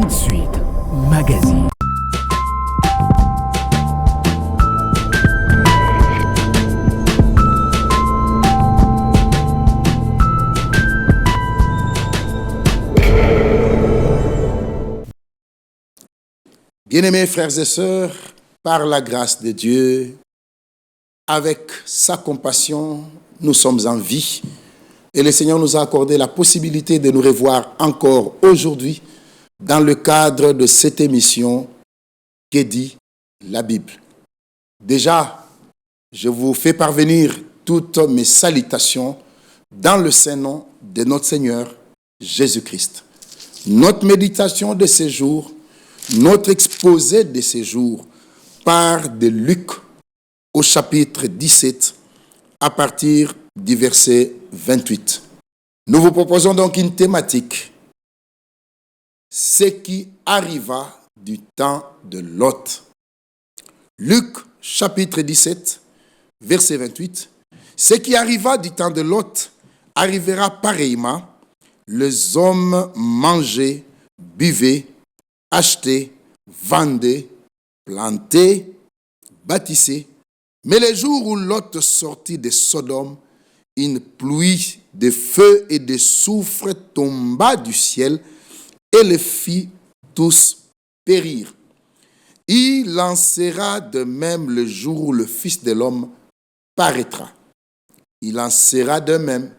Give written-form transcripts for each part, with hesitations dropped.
Suite Magazine. Bien-aimés frères et sœurs, par la grâce de Dieu, avec sa compassion, nous sommes en vie et le Seigneur nous a accordé la possibilité de nous revoir encore aujourd'hui dans le cadre de cette émission qu'est dit la Bible. Déjà, je vous fais parvenir toutes mes salutations dans le saint nom de notre Seigneur Jésus-Christ. Notre méditation de ces jours, notre exposé de ces jours part de Luc au chapitre 17 à partir du verset 28. Nous vous proposons donc une thématique, ce qui arriva du temps de Lot. Luc chapitre 17, verset 28. Ce qui arriva du temps de Lot arrivera pareillement. Les hommes mangeaient, buvaient, achetaient, vendaient, plantaient, bâtissaient. Mais le jour où Lot sortit de Sodome, une pluie de feu et de soufre tomba du ciel et les fit tous périr. Il en sera de même le jour où le Fils de l'homme paraîtra. Il en sera de même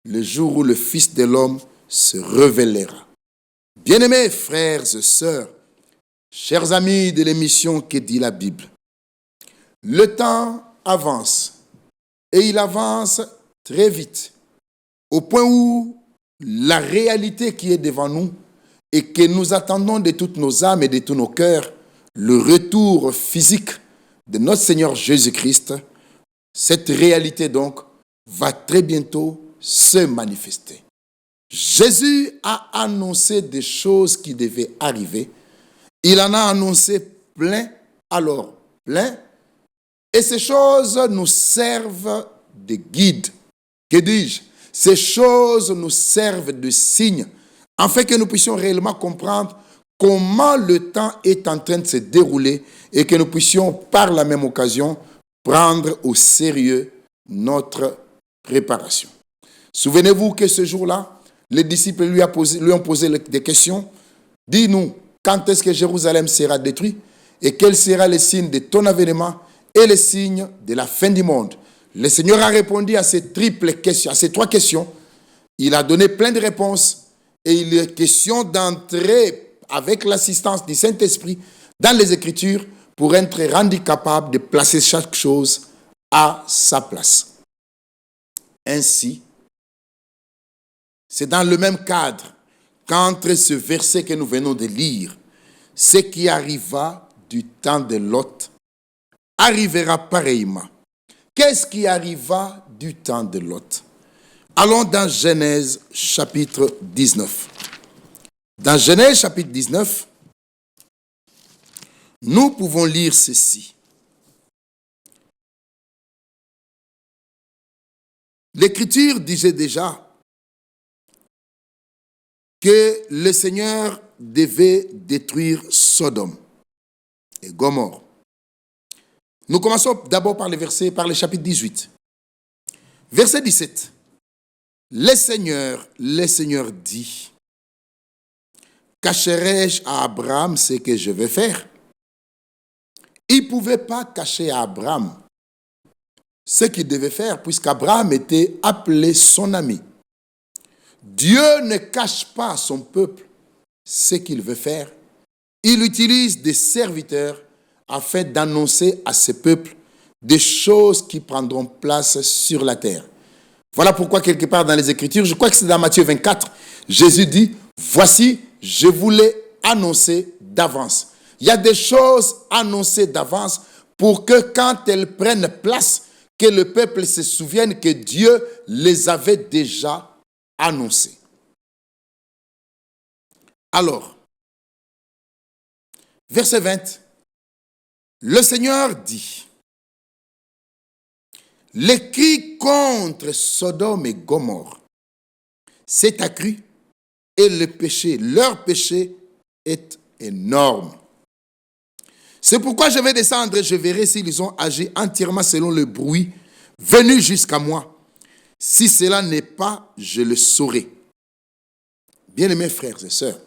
le jour où le Fils de l'homme se révélera. Bien-aimés frères et sœurs, chers amis de l'émission que dit la Bible, le temps avance et il avance très vite au point où la réalité qui est devant nous et que nous attendons de toutes nos âmes et de tous nos cœurs, le retour physique de notre Seigneur Jésus-Christ, cette réalité donc va très bientôt se manifester. Jésus a annoncé des choses qui devaient arriver. Il en a annoncé plein, alors plein. Et ces choses nous servent de guide. Que dis-je? Ces choses nous servent de signe, afin que nous puissions réellement comprendre comment le temps est en train de se dérouler et que nous puissions, par la même occasion, prendre au sérieux notre préparation. Souvenez-vous que ce jour-là, les disciples lui ont posé des questions. Dis-nous, quand est-ce que Jérusalem sera détruit et quel sera le signe de ton avènement et le signe de la fin du monde? Le Seigneur a répondu à ces triples questions, à ces trois questions. Il a donné plein de réponses et il est question d'entrer avec l'assistance du Saint-Esprit dans les Écritures pour être rendu capable de placer chaque chose à sa place. Ainsi, c'est dans le même cadre qu'entre ce verset que nous venons de lire, ce qui arriva du temps de Lot arrivera pareillement. Qu'est-ce qui arriva du temps de Lot? Allons dans Genèse chapitre 19. Dans Genèse chapitre 19, nous pouvons lire ceci. L'Écriture disait déjà que le Seigneur devait détruire Sodome et Gomorrhe. Nous commençons d'abord par le chapitre 18. Verset 17. Le Seigneur dit, cacherai-je à Abraham ce que je vais faire? Il ne pouvait pas cacher à Abraham ce qu'il devait faire, puisqu'Abraham était appelé son ami. Dieu ne cache pas à son peuple ce qu'il veut faire. Il utilise des serviteurs afin d'annoncer à ce peuple des choses qui prendront place sur la terre. Voilà pourquoi quelque part dans les Écritures, je crois que c'est dans Matthieu 24, Jésus dit, voici, je vous l'ai annoncé d'avance. Il y a des choses annoncées d'avance pour que quand elles prennent place, que le peuple se souvienne que Dieu les avait déjà annoncées. Alors, verset 20, le Seigneur dit, le cri contre Sodome et Gomorrhe s'est accru et le péché, leur péché, est énorme. C'est pourquoi je vais descendre et je verrai s'ils ont agi entièrement selon le bruit venu jusqu'à moi. Si cela n'est pas, je le saurai. Bien-aimés frères et sœurs,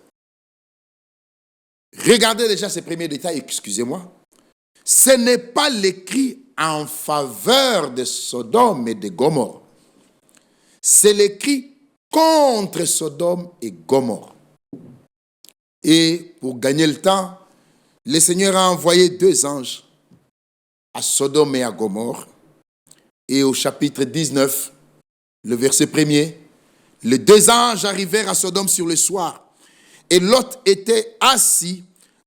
regardez déjà ces premiers détails, excusez-moi. Ce n'est pas l'écrit en faveur de Sodome et de Gomorrhe. C'est l'écrit contre Sodome et Gomorrhe. Et pour gagner le temps, le Seigneur a envoyé 2 anges à Sodome et à Gomorrhe. Et au chapitre 19, le verset 1er, les 2 anges arrivèrent à Sodome sur le soir. Et Lot était assis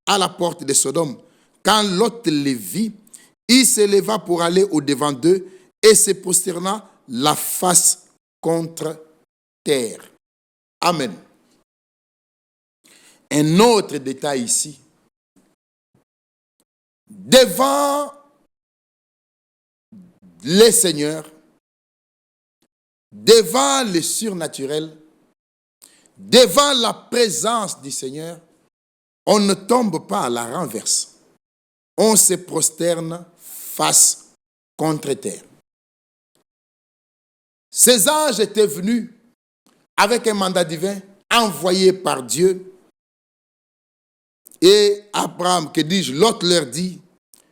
à la porte de Sodome. Quand Lot les vit, il se leva pour aller au-devant d'eux et se prosterna la face contre terre. Amen. Un autre détail ici. Devant les seigneurs, devant le surnaturel, devant la présence du Seigneur, on ne tombe pas à la renverse. On se prosterne face contre terre. Ces anges étaient venus avec un mandat divin envoyé par Dieu. Et Abraham, que dis-je, Lot leur dit,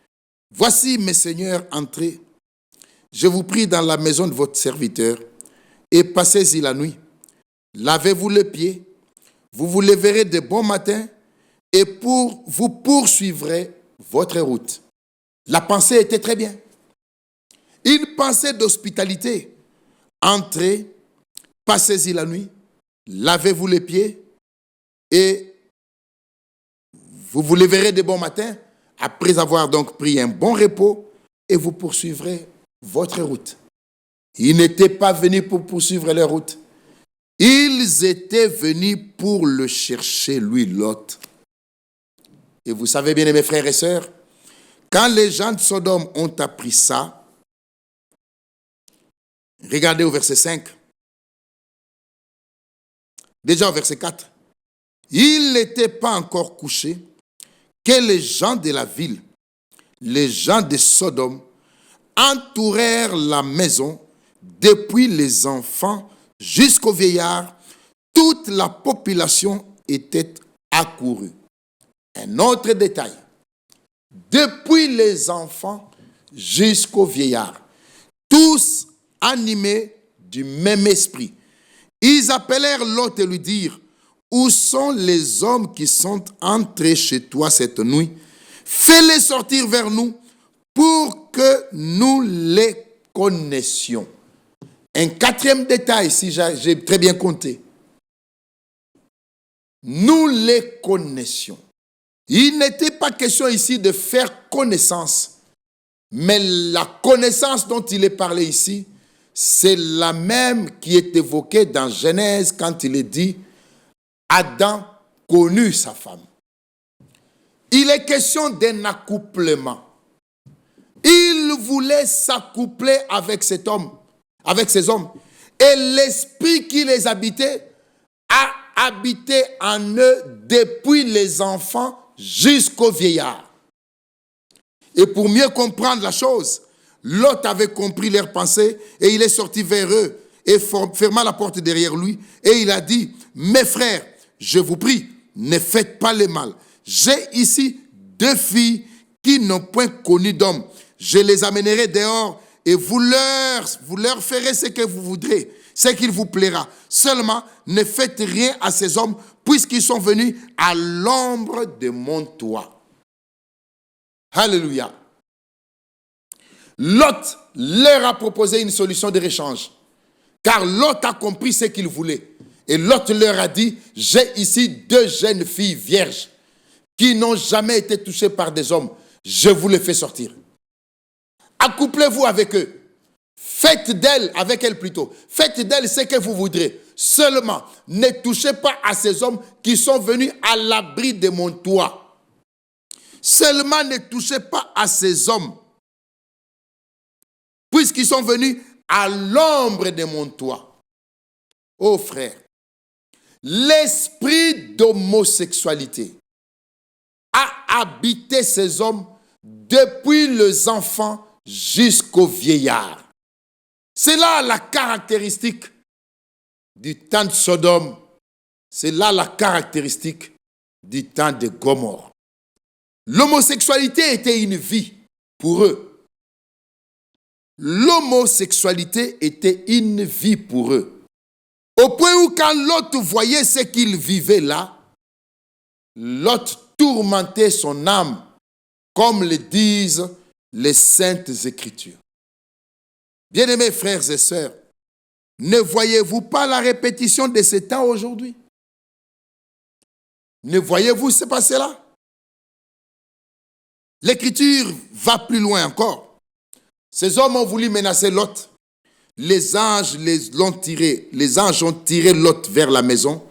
« Voici mes seigneurs, entrez. Je vous prie dans la maison de votre serviteur et passez-y la nuit. Lavez-vous les pieds, vous vous lèverez de bon matin et vous poursuivrez votre route. » La pensée était très bien. Une pensée d'hospitalité. Entrez, passez-y la nuit, lavez-vous les pieds et vous vous lèverez de bon matin après avoir donc pris un bon repos et vous poursuivrez votre route. Ils n'étaient pas venus pour poursuivre leur route. Ils étaient venus pour le chercher, lui, Lot. Et vous savez bien, mes frères et sœurs, quand les gens de Sodome ont appris ça, regardez au verset 5, déjà au verset 4, il n'était pas encore couché que les gens de la ville, les gens de Sodome, entourèrent la maison depuis les enfants jusqu'aux vieillards. Toute la population était accourue. Un autre détail, depuis les enfants jusqu'aux vieillards, tous animés du même esprit, ils appelèrent Lot et lui dirent, « Où sont les hommes qui sont entrés chez toi cette nuit? Fais-les sortir vers nous pour que nous les connaissions. » Un 4e détail, si j'ai très bien compté. Nous les connaissions. Il n'était pas question ici de faire connaissance, mais la connaissance dont il est parlé ici, c'est la même qui est évoquée dans Genèse quand il est dit Adam connut sa femme. Il est question d'un accouplement. Il voulait s'accoupler avec cet homme, avec ces hommes. Et l'esprit qui les habitait a habité en eux depuis les enfants jusqu'aux vieillards. Et pour mieux comprendre la chose, Lot avait compris leurs pensées et il est sorti vers eux et ferma la porte derrière lui. Et il a dit, « Mes frères, je vous prie, ne faites pas le mal. J'ai ici 2 filles qui n'ont point connu d'homme. Je les amènerai dehors et vous leur ferez ce que vous voudrez, ce qu'il vous plaira. Seulement, ne faites rien à ces hommes puisqu'ils sont venus à l'ombre de mon toit. » Alléluia. Lot leur a proposé une solution de réchange, car Lot a compris ce qu'il voulait. Et Lot leur a dit, « J'ai ici 2 jeunes filles vierges qui n'ont jamais été touchées par des hommes. Je vous les fais sortir. Accouplez-vous avec eux. Faites d'elles, avec elles plutôt, faites d'elles ce que vous voudrez. Seulement, ne touchez pas à ces hommes qui sont venus à l'abri de mon toit. Seulement, ne touchez pas à ces hommes, puisqu'ils sont venus à l'ombre de mon toit. » Oh frère, l'esprit d'homosexualité, habité ces hommes depuis les enfants jusqu'aux vieillards. C'est là la caractéristique du temps de Sodome. C'est là la caractéristique du temps de Gomorrhe. L'homosexualité était une vie pour eux. L'homosexualité était une vie pour eux. Au point où quand Lot voyait ce qu'il vivait là, Lot tourmentait son âme, comme le disent les Saintes Écritures. Bien-aimés frères et sœurs, ne voyez-vous pas la répétition de ces temps aujourd'hui? Ne voyez-vous ce passé-là? L'Écriture va plus loin encore. Ces hommes ont voulu menacer Lot. Les anges l'ont tiré. Les anges ont tiré Lot vers la maison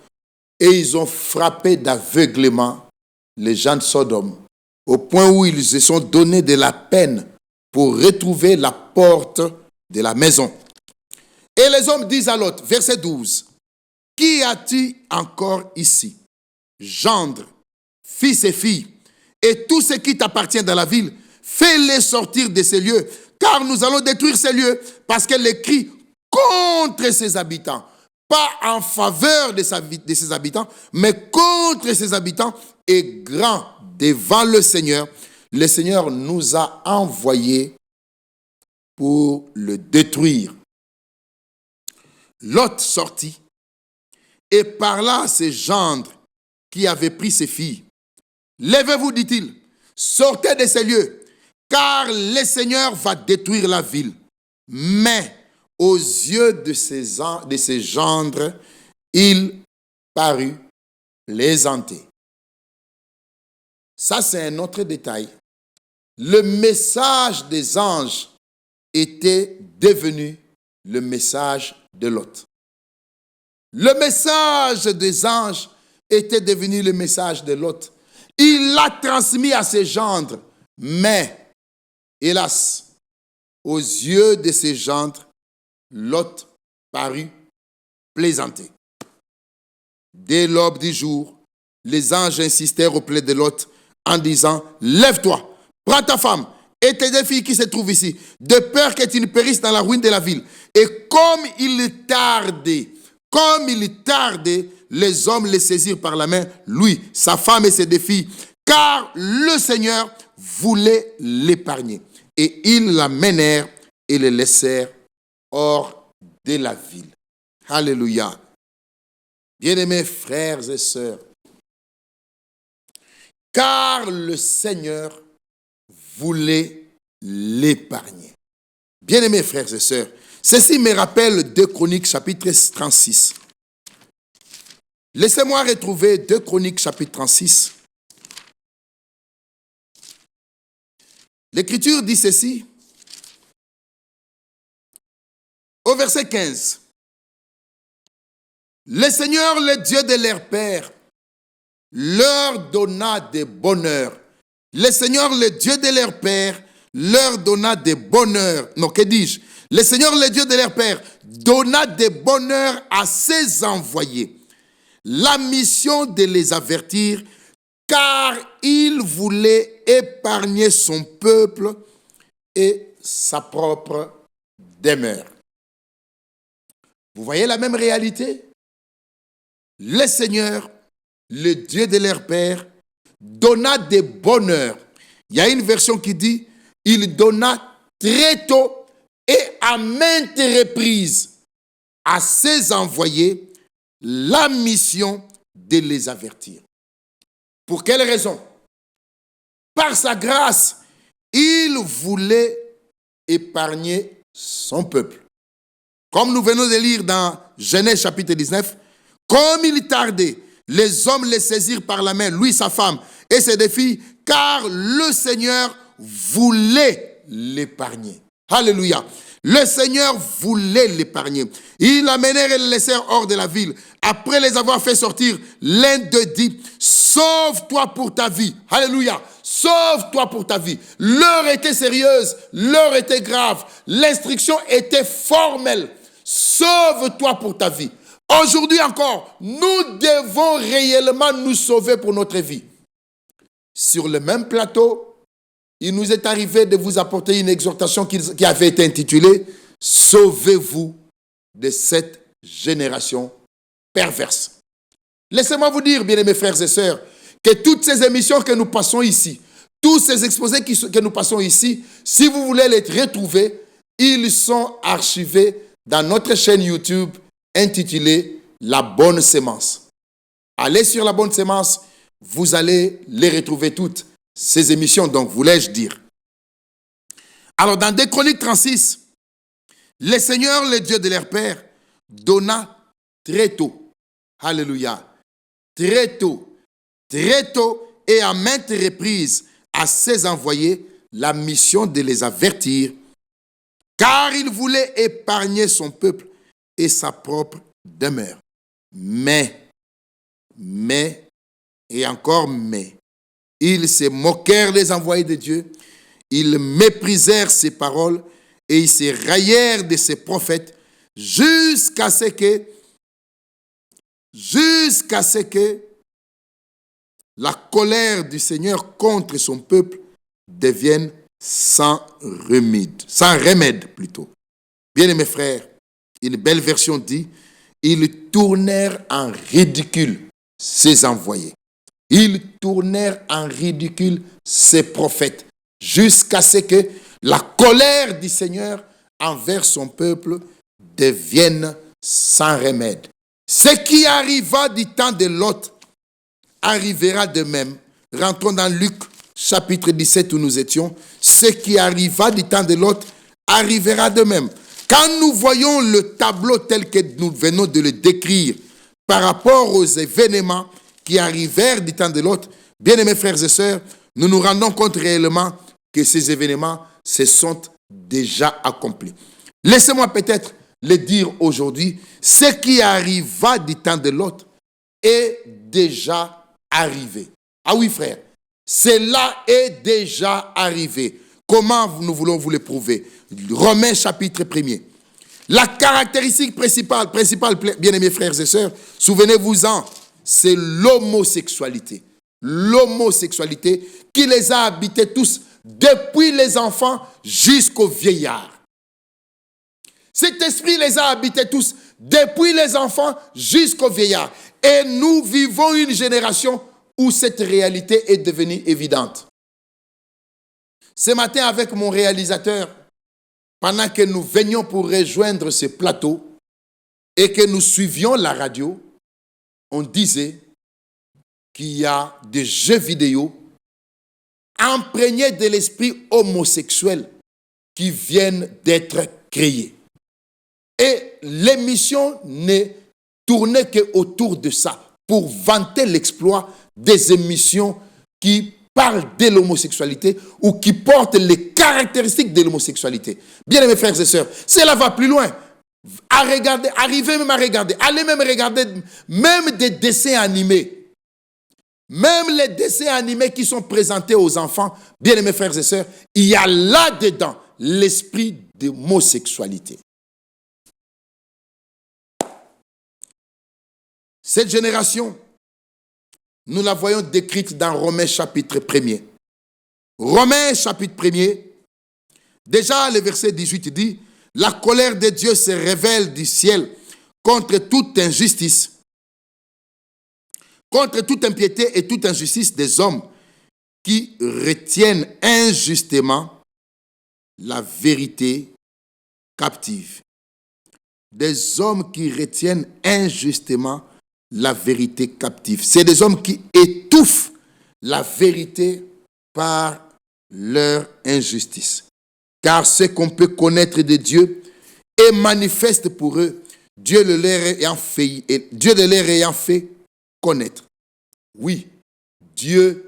et ils ont frappé d'aveuglement les gens de Sodome au point où ils se sont donné de la peine pour retrouver la porte de la maison. Et les hommes disent à Lot, verset 12, « Qui as-tu encore ici? Gendre, fils et filles, et tout ce qui t'appartient dans la ville, fais-les sortir de ces lieux, car nous allons détruire ces lieux, parce que les cris contre ses habitants, pas en faveur de ses habitants, mais contre ses habitants, est grand devant le Seigneur. Le Seigneur nous a envoyés pour le détruire. » Lot sortit et parla à ses gendres qui avaient pris ses filles. « Levez-vous, dit-il, sortez de ces lieux, car le Seigneur va détruire la ville. » Mais aux yeux de ses gendres, il parut plaisanter. Ça, c'est un autre détail. Le message des anges était devenu le message de Lot. Le message des anges était devenu le message de Lot. Il l'a transmis à ses gendres, mais, hélas, aux yeux de ses gendres, Lot parut plaisanter. Dès l'aube du jour, les anges insistèrent auprès de Lot en disant, « Lève-toi, prends ta femme et tes deux filles qui se trouvent ici, de peur que tu ne périsses dans la ruine de la ville. » Et comme il tardait, les hommes les saisirent par la main, lui, sa femme et ses deux filles, car le Seigneur voulait l'épargner. Et ils l'amenèrent et le laissèrent hors de la ville. Alléluia. Bien-aimés frères et sœurs, car le Seigneur voulait l'épargner. Bien-aimés frères et sœurs, ceci me rappelle 2 Chroniques chapitre 36. Laissez-moi retrouver 2 Chroniques chapitre 36. L'Écriture dit ceci, au verset 15. « Le Seigneur, le Dieu de leur père, leur donna des bonheurs. » Le Seigneur, le Dieu de leur père, leur donna des bonheurs. Non, que dis-je? Le Seigneur, le Dieu de leur père, donna des bonheurs à ses envoyés. La mission de les avertir, car il voulait épargner son peuple et sa propre demeure. Vous voyez la même réalité? Le Seigneur, le Dieu de leur père, donna des bonheurs. Il y a une version qui dit, il donna très tôt et à maintes reprises à ses envoyés la mission de les avertir. Pour quelle raison? Par sa grâce, il voulait épargner son peuple. Comme nous venons de lire dans Genèse chapitre 19, comme il tardait, les hommes les saisirent par la main, lui, sa femme et ses deux filles, car le Seigneur voulait l'épargner. Alléluia. Le Seigneur voulait l'épargner. Ils l'amenèrent et le laissèrent hors de la ville. Après les avoir fait sortir, l'un d'eux dit, « Sauve-toi pour ta vie. » Alléluia. Sauve-toi pour ta vie. L'heure était sérieuse, l'heure était grave, l'instruction était formelle. Sauve-toi pour ta vie. Aujourd'hui encore, nous devons réellement nous sauver pour notre vie. sur le même plateau, il nous est arrivé de vous apporter une exhortation qui avait été intitulée « Sauvez-vous de cette génération perverse ». Laissez-moi vous dire, bien-aimés frères et sœurs, que toutes ces émissions que nous passons ici, tous ces exposés que nous passons ici, si vous voulez les retrouver, ils sont archivés dans notre chaîne YouTube intitulée « La bonne sémence ». Allez sur La bonne sémence, vous allez les retrouver toutes, ces émissions, donc voulais-je dire. Alors dans 2 Chroniques 36, le Seigneur, le Dieu de leur père, donna très tôt, alléluia, très tôt et à maintes reprises à ses envoyés la mission de les avertir, car il voulait épargner son peuple et sa propre demeure. Mais, et encore mais, ils se moquèrent des envoyés de Dieu, ils méprisèrent ses paroles et ils se raillèrent de ses prophètes jusqu'à ce que la colère du Seigneur contre son peuple devienne sans remède plutôt. Bien mes frères, une belle version dit, ils tournèrent en ridicule ses envoyés. Ils tournèrent en ridicule ses prophètes jusqu'à ce que la colère du Seigneur envers son peuple devienne sans remède. Ce qui arriva du temps de Lot arrivera de même. Rentrons dans Luc chapitre 17 où nous étions. Ce qui arriva du temps de Lot arrivera de même. Quand nous voyons le tableau tel que nous venons de le décrire par rapport aux événements qui arrivèrent du temps de Lot, bien-aimés frères et sœurs, nous nous rendons compte réellement que ces événements se sont déjà accomplis. Laissez-moi peut-être le dire aujourd'hui, ce qui arriva du temps de Lot est déjà arrivé. Ah oui, frère, cela est déjà arrivé. Comment nous voulons vous le prouver? Romains chapitre 1er. La caractéristique principale, bien-aimés frères et sœurs, souvenez-vous-en, c'est l'homosexualité. L'homosexualité qui les a habités tous, depuis les enfants jusqu'aux vieillards. Cet esprit les a habités tous, depuis les enfants jusqu'aux vieillards. Et nous vivons une génération où cette réalité est devenue évidente. Ce matin, avec mon réalisateur, pendant que nous venions pour rejoindre ce plateau et que nous suivions la radio, on disait qu'il y a des jeux vidéo imprégnés de l'esprit homosexuel qui viennent d'être créés. Et l'émission ne tournait qu'autour de ça, pour vanter l'exploit des émissions qui parlent de l'homosexualité ou qui portent les caractéristiques de l'homosexualité. Bien aimés frères et sœurs, cela va plus loin. À regarder, arrivez même à regarder, allez même regarder même des dessins animés. Même les dessins animés qui sont présentés aux enfants, bien aimés frères et sœurs, il y a là-dedans l'esprit d'homosexualité. Cette génération, nous la voyons décrite dans Romains chapitre 1er. Romains chapitre 1er, déjà le verset 18 dit, « La colère de Dieu se révèle du ciel contre toute injustice, contre toute impiété et toute injustice des hommes qui retiennent injustement la vérité captive. » Des hommes qui retiennent injustement la vérité captive. C'est des hommes qui étouffent la vérité par leur injustice. Car ce qu'on peut connaître de Dieu est manifeste pour eux, Dieu le leur ayant fait connaître. Oui, Dieu,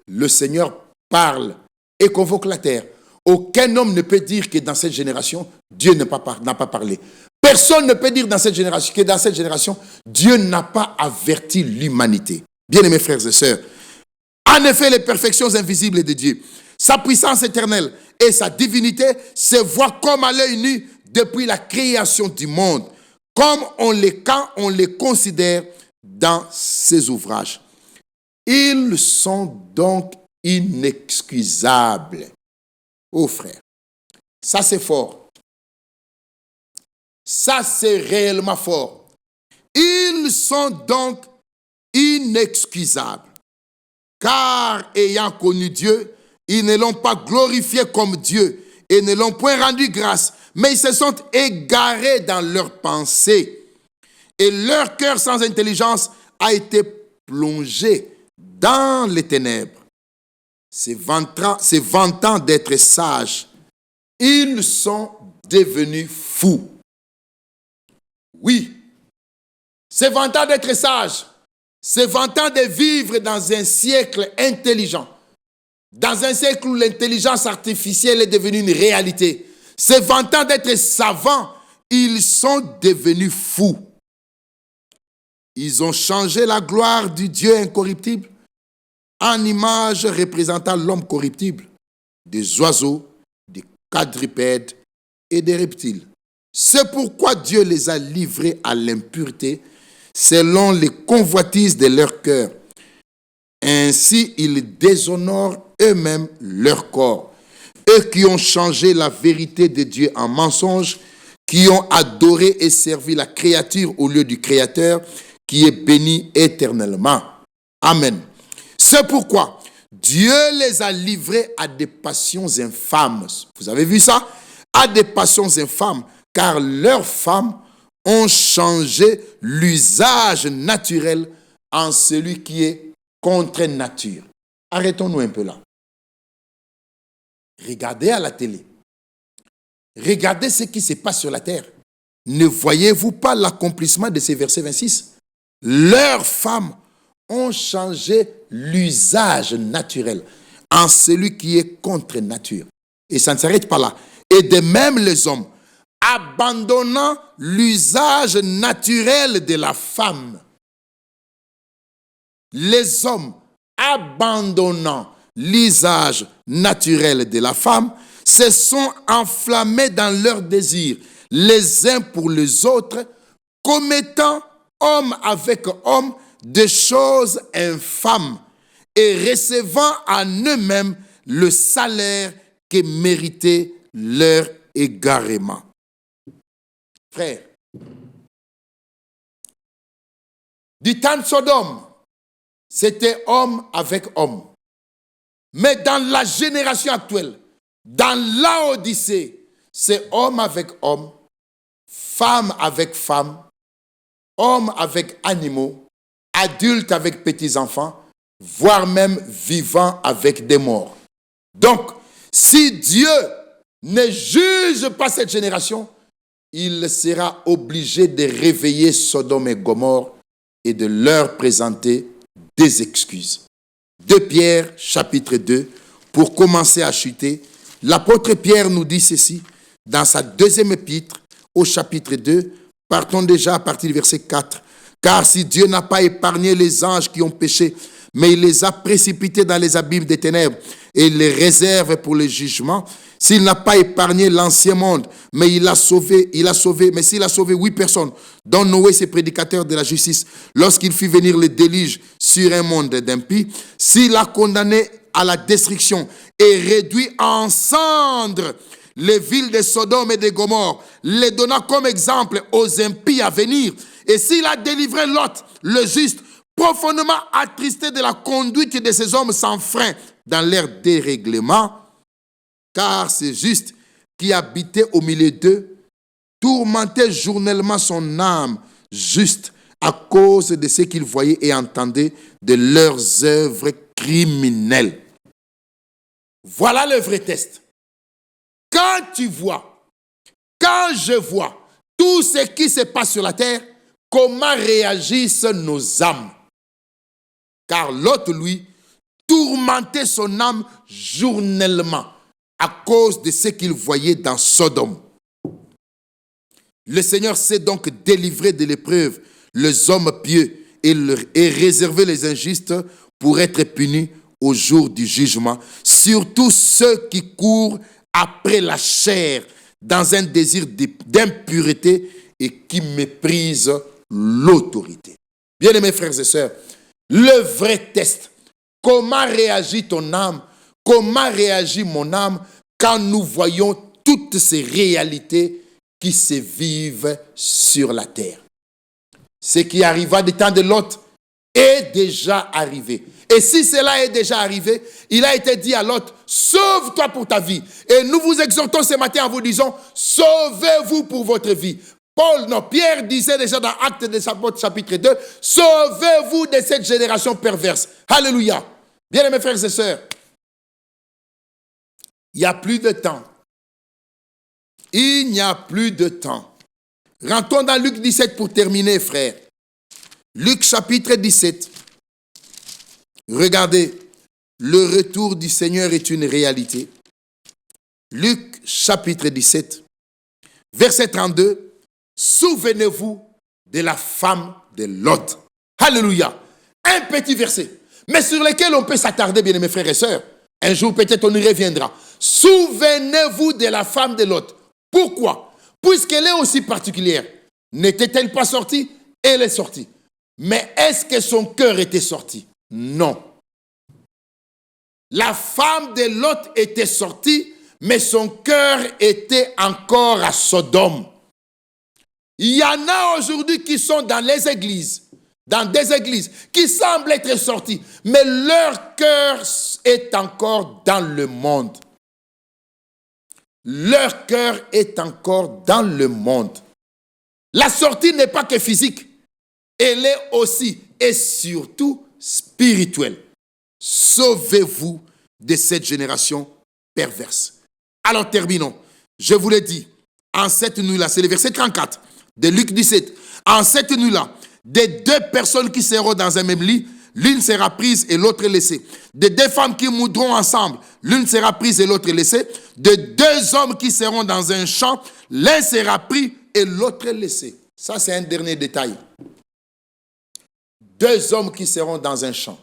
le Seigneur parle et convoque la terre. Aucun homme ne peut dire que dans cette génération, Dieu n'a pas parlé. Personne ne peut dire que dans cette génération, Dieu n'a pas averti l'humanité. Bien-aimés frères et sœurs, en effet, les perfections invisibles de Dieu, sa puissance éternelle et sa divinité se voient comme à l'œil nu depuis la création du monde, comme quand on les considère dans ses ouvrages. Ils sont donc inexcusables. Oh frère, ça c'est fort. Ça c'est réellement fort. Ils sont donc inexcusables. Car ayant connu Dieu, ils ne l'ont pas glorifié comme Dieu et ne l'ont point rendu grâce, mais ils se sont égarés dans leurs pensées. Et leur cœur sans intelligence a été plongé dans les ténèbres. Se vantant d'être sages, ils sont devenus fous. Oui, se vantant d'être sages, se vantant de vivre dans un siècle intelligent, dans un siècle où l'intelligence artificielle est devenue une réalité, se vantant d'être savants, ils sont devenus fous. Ils ont changé la gloire du Dieu incorruptible en image représentant l'homme corruptible, des oiseaux, des quadrupèdes et des reptiles. C'est pourquoi Dieu les a livrés à l'impureté selon les convoitises de leur cœur. Ainsi, ils déshonorent eux-mêmes leur corps. Eux qui ont changé la vérité de Dieu en mensonge, qui ont adoré et servi la créature au lieu du Créateur, qui est béni éternellement. Amen. C'est pourquoi Dieu les a livrés à des passions infâmes. Vous avez vu ça? À des passions infâmes, car leurs femmes ont changé l'usage naturel en celui qui est contre nature. Arrêtons-nous un peu là. Regardez à la télé. Regardez ce qui se passe sur la terre. Ne voyez-vous pas l'accomplissement de ces versets 26? Leurs femmes ont changé l'usage naturel en celui qui est contre nature. Et ça ne s'arrête pas là. Et de même les hommes, abandonnant l'usage naturel de la femme. Les hommes, abandonnant l'usage naturel de la femme, se sont enflammés dans leurs désirs, les uns pour les autres, commettant homme avec homme des choses infâmes et recevant en eux-mêmes le salaire que méritait leur égarement. Frère, du temps de Sodome, c'était homme avec homme. Mais dans la génération actuelle, dans l'Odyssée, c'est homme avec homme, femme avec femme, homme avec animaux, adulte avec petits-enfants, voire même vivant avec des morts. Donc, si Dieu ne juge pas cette génération, il sera obligé de réveiller Sodome et Gomorrhe et de leur présenter des excuses. 2 Pierre, chapitre 2, pour commencer à chuter, l'apôtre Pierre nous dit ceci dans sa deuxième épître au chapitre 2, partons déjà à partir du verset 4. Car si Dieu n'a pas épargné les anges qui ont péché, mais il les a précipités dans les abîmes des ténèbres et il les réserve pour le jugement, s'il n'a pas épargné l'ancien monde, mais s'il a sauvé 8 personnes, dont Noé, ses prédicateurs de la justice, lorsqu'il fit venir le déluge sur un monde d'impies, s'il a condamné à la destruction et réduit en cendres les villes de Sodome et de Gomorrhe, les donnant comme exemple aux impies à venir, et s'il a délivré Lot, le juste, profondément attristé de la conduite de ces hommes sans frein dans leur dérèglement, car c'est juste qui habitait au milieu d'eux, tourmentait journellement son âme juste à cause de ce qu'il voyait et entendait de leurs œuvres criminelles. Voilà le vrai test. Quand tu vois, quand je vois tout ce qui se passe sur la terre, comment réagissent nos âmes? Car l'autre, lui, tourmentait son âme journellement à cause de ce qu'il voyait dans Sodome. Le Seigneur s'est donc délivré de l'épreuve les hommes pieux et réservé les injustes pour être punis au jour du jugement, surtout ceux qui courent après la chair dans un désir d'impureté et qui méprisent l'autorité. Bien-aimés frères et sœurs, le vrai test Comment réagit ton âme? Comment réagit mon âme quand nous voyons toutes ces réalités qui se vivent sur la terre? Ce qui arriva du temps de Lot est déjà arrivé. Et si cela est déjà arrivé, il a été dit à Lot, sauve-toi pour ta vie. Et nous vous exhortons ce matin en vous disant, sauvez-vous pour votre vie. Pierre disait déjà dans Actes des Apôtres chapitre 2, sauvez-vous de cette génération perverse. Alléluia. Bien mes frères et sœurs, il n'y a plus de temps. Il n'y a plus de temps. Rentrons dans Luc 17 pour terminer, frères. Luc chapitre 17. Regardez, le retour du Seigneur est une réalité. Luc chapitre 17, verset 32. Souvenez-vous de la femme de Lot. Alléluia. Un petit verset, mais sur lequel on peut s'attarder, bien mes frères et sœurs. Un jour, peut-être, on y reviendra. Souvenez-vous de la femme de Lot. Pourquoi? Puisqu'elle est aussi particulière. N'était-elle pas sortie? Elle est sortie. Mais est-ce que son cœur était sorti? Non. La femme de Lot était sortie, mais son cœur était encore à Sodome. Il y en a aujourd'hui qui sont dans les églises, dans des églises, qui semblent être sortis, mais leur cœur est encore dans le monde. Leur cœur est encore dans le monde. La sortie n'est pas que physique, elle est aussi et surtout spirituelle. Sauvez-vous de cette génération perverse. Alors terminons. Je vous l'ai dit, en cette nuit-là, c'est le verset 34 de Luc 17. En cette nuit-là, des deux personnes qui seront dans un même lit, l'une sera prise et l'autre laissée. De deux femmes qui moudront ensemble, l'une sera prise et l'autre laissée. De deux hommes qui seront dans un champ, l'un sera pris et l'autre laissé. Ça, c'est un dernier détail. Deux hommes qui seront dans un champ.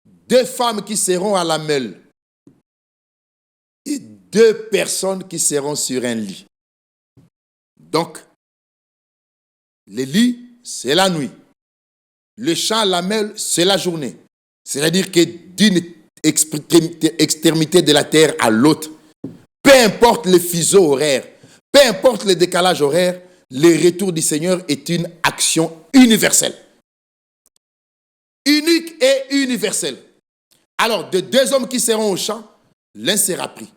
Deux femmes qui seront à la meule. Et deux personnes qui seront sur un lit. Donc, le lit, c'est la nuit. Le champ à la meule, c'est la journée. C'est-à-dire que d'une extrémité de la terre à l'autre, peu importe le fuseau horaire, peu importe le décalage horaire, le retour du Seigneur est une action universelle. Unique et universelle. Alors, de deux hommes qui seront au champ, l'un sera pris,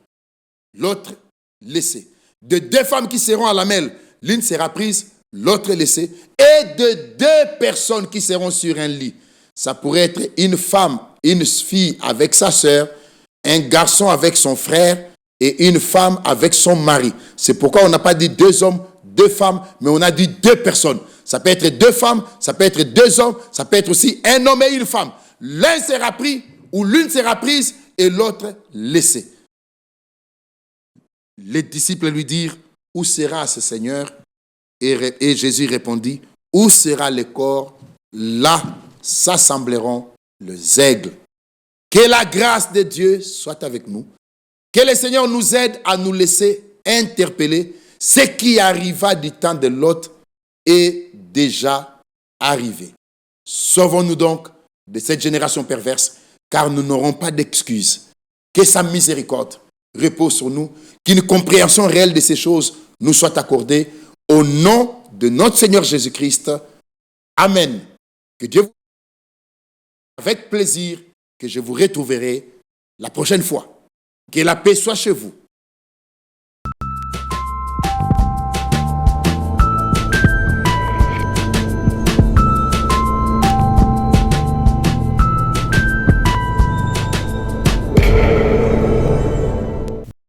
l'autre laissé. De deux femmes qui seront à la mêle, l'une sera prise, l'autre laissée. Et de deux personnes qui seront sur un lit. Ça pourrait être une femme, une fille avec sa sœur, un garçon avec son frère et une femme avec son mari. C'est pourquoi on n'a pas dit deux hommes, deux femmes, mais on a dit deux personnes. Ça peut être deux femmes, ça peut être deux hommes, ça peut être aussi un homme et une femme. L'un sera pris ou l'une sera prise et l'autre laissée. Les disciples lui dirent, où sera ce Seigneur? Et Jésus répondit, où sera le corps? Là s'assembleront les aigles. Que la grâce de Dieu soit avec nous. Que le Seigneur nous aide à nous laisser interpeller. Ce qui arriva du temps de Lot est déjà arrivé. Sauvons-nous donc de cette génération perverse, car nous n'aurons pas d'excuses. Que sa miséricorde repose sur nous, qu'une compréhension réelle de ces choses nous soit accordée au nom de notre Seigneur Jésus-Christ. Amen. Que Dieu vous avec plaisir que je vous retrouverai la prochaine fois. Que la paix soit chez vous.